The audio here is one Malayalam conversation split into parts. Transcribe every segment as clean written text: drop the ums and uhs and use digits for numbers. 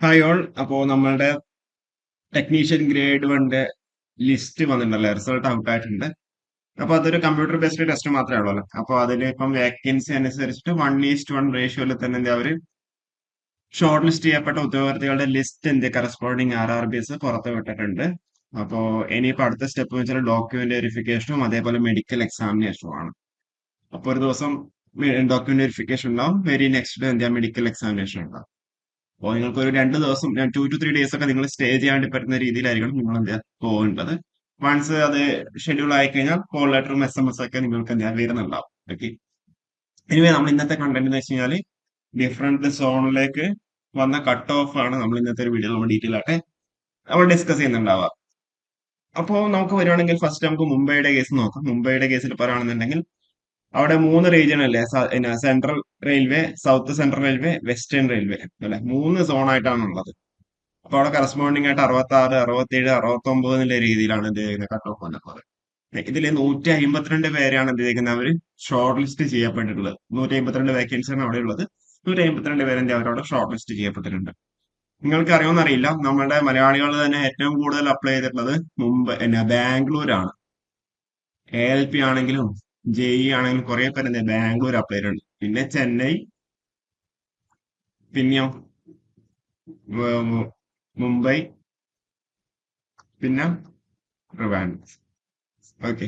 Hi all. അപ്പോ നമ്മളുടെ ടെക്നീഷ്യൻ ഗ്രേഡ് വണ്ടെ ലിസ്റ്റ് വന്നിട്ടുണ്ടല്ലേ, റിസൾട്ട് ഔട്ട് ആയിട്ടുണ്ട്. അപ്പൊ അതൊരു കമ്പ്യൂട്ടർ ബേസ്ഡ് ടെസ്റ്റ് മാത്രമേ ഉള്ളൂ. അപ്പൊ അതിൽ ഇപ്പം വേക്കൻസി അനുസരിച്ചിട്ട് 1:1 റേഷ്യോയിൽ തന്നെ എന്താ അവര് ഷോർട്ട് ലിസ്റ്റ് ചെയ്യപ്പെട്ട ഉദ്യോഗാർത്ഥികളുടെ ലിസ്റ്റ് എന്ത് കറസ്പോണ്ടിങ് RRBs പുറത്ത് വിട്ടിട്ടുണ്ട്. അപ്പോ ഇനിയിപ്പോ അടുത്ത സ്റ്റെപ്പ് വെച്ചാൽ ഡോക്യുമെന്റ് വെരിഫിക്കേഷനും അതേപോലെ മെഡിക്കൽ എക്സാമിനേഷനും ആണ്. അപ്പൊ ഒരു ദിവസം ഡോക്യുമെന്റ് വെരിഫിക്കേഷൻ ഉണ്ടാവും, വെരി നെക്സ്റ്റ് ഡേ എന്താ മെഡിക്കൽ എക്സാമിനേഷൻ ഉണ്ടാവും. അപ്പോൾ നിങ്ങൾക്ക് ഒരു 2 ദിവസം 2 to 3 days ഒക്കെ നിങ്ങൾ സ്റ്റേ ചെയ്യാൻ വേണ്ടി പറ്റുന്ന രീതിയിലായിരിക്കണം നിങ്ങൾ എന്താ പോകേണ്ടത്. വൺസ് അത് ഷെഡ്യൂൾ ആയി കഴിഞ്ഞാൽ കോൾ ലെറ്ററും SMS ഒക്കെ നിങ്ങൾക്ക് എന്താ വരുന്നുണ്ടാവും. ഓക്കെ. എനിവേ നമ്മൾ ഇന്നത്തെ കണ്ടന്റ് എന്ന് വെച്ച് കഴിഞ്ഞാൽ ഡിഫറെന്റ് സോണിലേക്ക് വന്ന കട്ട് ഓഫ് ആണ് നമ്മൾ ഇന്നത്തെ ഒരു വീഡിയോ നമ്മൾ ഡീറ്റെയിൽ ആയിട്ട് നമ്മൾ ഡിസ്കസ് ചെയ്യുന്നുണ്ടാവുക. അപ്പോൾ നമുക്ക് വരുവാണെങ്കിൽ ഫസ്റ്റ് നമുക്ക് മുംബൈയുടെ കേസ് നോക്കാം. മുംബൈയുടെ കേസിൽ പറയുകയാണെന്നുണ്ടെങ്കിൽ അവിടെ 3 റീജിയൻ അല്ലേ, central railway, south central railway, western railway അല്ലെ, 3 സോണായിട്ടാണ് ഉള്ളത്. അപ്പൊ അവിടെ കറസ്പോണ്ടിങ് ആയിട്ട് 66, 67, 69 എന്നുള്ള രീതിയിലാണ് എന്ത് ചെയ്യുന്നത് കട്ട് ഓഫ് വന്നിട്ടുള്ളത്. ഇതിൽ 152 പേരെയാണ് എന്ത് ചെയ്യുന്നത് അവര് ഷോർട്ട് ലിസ്റ്റ് ചെയ്യപ്പെട്ടിട്ടുള്ളത്. 152 വേക്കൻസിയാണ് അവിടെ ഉള്ളത്. 152 പേര് എന്താ അവരോട് ഷോർട്ട് ലിസ്റ്റ് ചെയ്യപ്പെട്ടിട്ടുണ്ട്. നിങ്ങൾക്ക് അറിയുമെന്നറിയില്ല, നമ്മുടെ മലയാളികൾ തന്നെ ഏറ്റവും കൂടുതൽ അപ്ലൈ ചെയ്തിട്ടുള്ളത് മുംബൈ ബാംഗ്ലൂരാണ്. ALP ആണെങ്കിലും JEE ആണെങ്കിലും കുറെ പേര് എന്താ ബാംഗ്ലൂർ അപ്ലൈ ചെയ്തിട്ടുണ്ട്. പിന്നെ ചെന്നൈ, പിന്നെയോ മുംബൈ, പിന്നെ ട്രിവാൻഡ്രം. ഓക്കെ.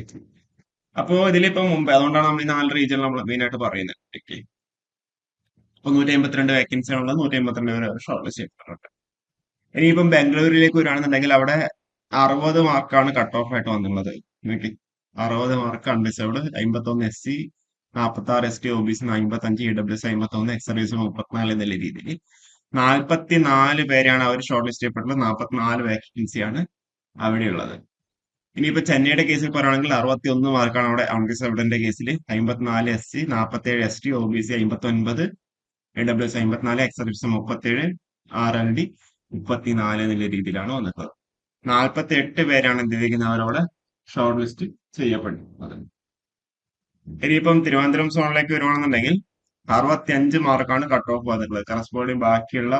അപ്പോ ഇതിലിപ്പോ മുംബൈ, അതുകൊണ്ടാണ് നമ്മൾ ഈ 4 റീജിയൻ നമ്മൾ മെയിൻ ആയിട്ട് പറയുന്നത്. ഓക്കെ. അപ്പൊ 152 വേക്കൻസി ഉള്ളത്, 152 പേര് ഷോർട്ട് ലിസ്റ്റ് ചെയ്തിട്ടുണ്ട്. ഇനിയിപ്പം ബാംഗ്ലൂരിലേക്ക് വരികയാണെന്നുണ്ടെങ്കിൽ അവിടെ 60 മാർക്കാണ് കട്ട് ഓഫ് ആയിട്ട് വന്നുള്ളത്. Okay. 60 mark unreserved, 51 SC, 46 ST, OBC 55, EWS 51, ex service 34 എന്നുള്ള രീതിയിൽ 44 പേരാണ് അവർ ഷോർട്ട് ലിസ്റ്റ് ചെയ്യപ്പെട്ടുള്ളത്. 44 വേക്കൻസിയാണ് അവിടെയുള്ളത്. ഇനിയിപ്പോ ചെന്നൈയുടെ കേസിൽ പറയുകയാണെങ്കിൽ 61 മാർക്കാണ് അവിടെ അൺറിസർവ്ഡിന്റെ കേസിൽ. 54 SC, 47 ST, OBC 59, AWS 54, ex service 37, RLD 34 എന്നുള്ള രീതിയിലാണ് വന്നിട്ടുള്ളത്. 48 പേരാണ് എന്ത് ചെയ്തിരിക്കുന്നത് അവരവിടെ ഷോർട്ട് ലിസ്റ്റ് ചെയ്യപ്പെടുന്നത്. ഇനിയിപ്പം തിരുവനന്തപുരം സോണിലേക്ക് വരുവാണെന്നുണ്ടെങ്കിൽ 65 മാർക്കാണ് കട്ട് ഓഫ് വന്നിട്ടുള്ളത്. കറസ്പോണ്ടിങ് ബാക്കിയുള്ള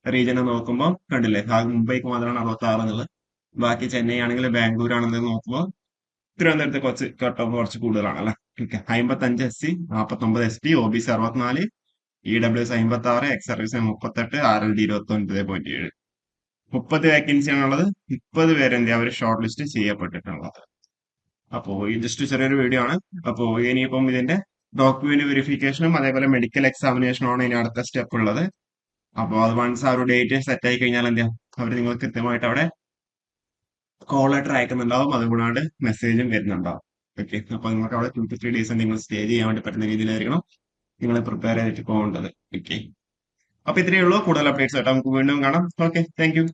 റീജിയനെ നോക്കുമ്പോൾ കണ്ടില്ലേ, മുംബൈക്ക് മാത്രമാണ് 66 എന്നുള്ളത്. ബാക്കി ചെന്നൈ ആണെങ്കിലും ബാംഗ്ലൂർ ആണെങ്കിലും നോക്കുമ്പോൾ തിരുവനന്തപുരത്ത് കുറച്ച് കട്ട് ഓഫ് കുറച്ച് കൂടുതലാണ് അല്ലെ. Okay. 55 SC, 49 ST, OBC 64, EWS 56, ex service 38, RLD 29.7. 30 വേക്കൻസിയാണുള്ളത്. 30 പേര് എന്ത് അവർ ഷോർട്ട് ലിസ്റ്റ് ചെയ്യപ്പെട്ടിട്ടുള്ളത്. അപ്പോ ഈ ജസ്റ്റ് ചെറിയൊരു വീഡിയോ ആണ്. അപ്പോ ഇനിയിപ്പം ഇതിന്റെ ഡോക്യുമെന്റ് വെരിഫിക്കേഷനും അതേപോലെ മെഡിക്കൽ എക്സാമിനേഷനും ആണ് ഇനി അടുത്ത സ്റ്റെപ്പ് ഉള്ളത്. അപ്പോൾ അത് വൺസ് ആ ഒരു ഡേറ്റ് സെറ്റ് ആയി കഴിഞ്ഞാൽ എന്താ അവർ നിങ്ങൾ കൃത്യമായിട്ട് അവിടെ കോൾ ലെറ്റർ അയക്കുന്നുണ്ടാവും, അതുകൂടാണ്ട് മെസ്സേജും വരുന്നുണ്ടാവും. ഓക്കെ. അപ്പൊ നിങ്ങൾക്ക് അവിടെ 2 to 3 days നിങ്ങൾ സ്റ്റേ ചെയ്യാൻ വേണ്ടി പറ്റുന്ന രീതിയിലായിരിക്കണം നിങ്ങൾ പ്രിപ്പയർ ചെയ്തിട്ട് പോകേണ്ടത്. ഓക്കെ. അപ്പൊ ഇത്രയേ ഉള്ളൂ. കൂടുതൽ അപ്ഡേറ്റ്സ് ആയിട്ട് നമുക്ക് വീണ്ടും കാണാം. Okay, thank you.